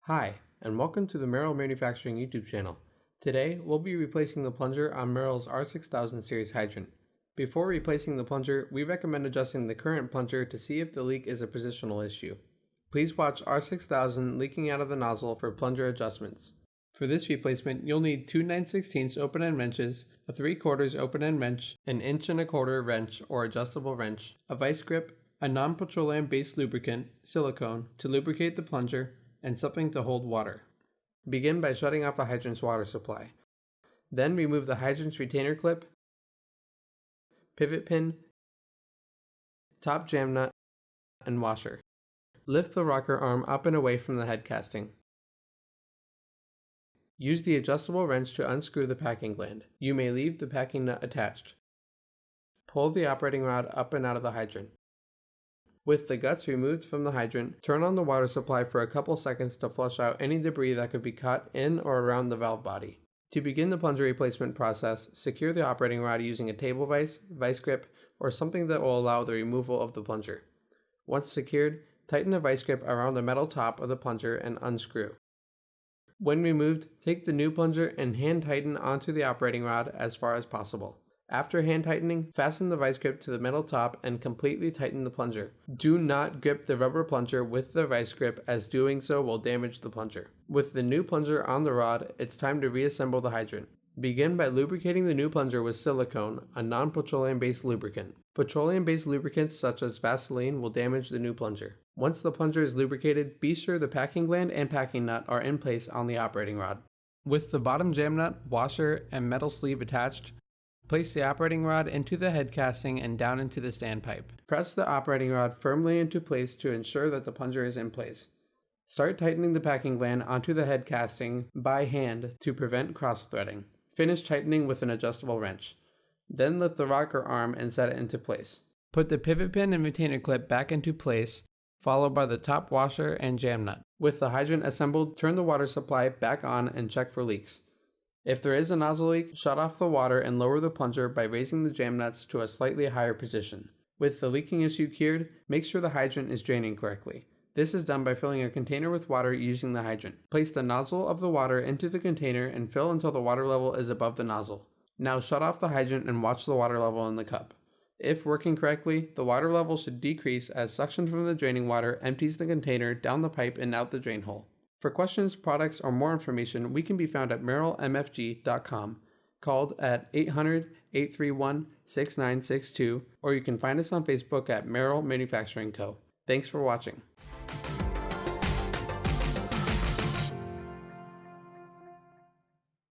Hi, and welcome to the Merrill Manufacturing YouTube channel. Today, we'll be replacing the plunger on Merrill's R-6000 series hydrant. Before replacing the plunger, we recommend adjusting the current plunger to see if the leak is a positional issue. Please watch R-6000 leaking out of the nozzle for plunger adjustments. For this replacement, you'll need two 9/16 open-end wrenches, a 3/4 open-end wrench, an 1¼ wrench or adjustable wrench, a vice grip, a non-petroleum-based lubricant, silicone, to lubricate the plunger, and something to hold water. Begin by shutting off the hydrant's water supply. Then remove the hydrant's retainer clip, pivot pin, top jam nut, and washer. Lift the rocker arm up and away from the head casting. Use the adjustable wrench to unscrew the packing gland. You may leave the packing nut attached. Pull the operating rod up and out of the hydrant. With the guts removed from the hydrant, turn on the water supply for a couple seconds to flush out any debris that could be caught in or around the valve body. To begin the plunger replacement process, secure the operating rod using a table vise, vice grip, or something that will allow the removal of the plunger. Once secured, tighten the vice grip around the metal top of the plunger and unscrew. When removed, take the new plunger and hand tighten onto the operating rod as far as possible. After hand tightening, fasten the vice grip to the metal top and completely tighten the plunger. Do not grip the rubber plunger with the vice grip, as doing so will damage the plunger. With the new plunger on the rod, it's time to reassemble the hydrant. Begin by lubricating the new plunger with silicone, a non-petroleum-based lubricant. Petroleum-based lubricants such as Vaseline will damage the new plunger. Once the plunger is lubricated, be sure the packing gland and packing nut are in place on the operating rod. With the bottom jam nut, washer, and metal sleeve attached, place the operating rod into the head casting and down into the standpipe. Press the operating rod firmly into place to ensure that the plunger is in place. Start tightening the packing gland onto the head casting by hand to prevent cross-threading. Finish tightening with an adjustable wrench. Then lift the rocker arm and set it into place. Put the pivot pin and retainer clip back into place, followed by the top washer and jam nut. With the hydrant assembled, turn the water supply back on and check for leaks. If there is a nozzle leak, shut off the water and lower the plunger by raising the jam nuts to a slightly higher position. With the leaking issue cured, make sure the hydrant is draining correctly. This is done by filling a container with water using the hydrant. Place the nozzle of the water into the container and fill until the water level is above the nozzle. Now shut off the hydrant and watch the water level in the cup. If working correctly, the water level should decrease as suction from the draining water empties the container down the pipe and out the drain hole. For questions, products, or more information, we can be found at merrillmfg.com, called at 800-831-6962, or you can find us on Facebook at Merrill Manufacturing Co. Thanks for watching.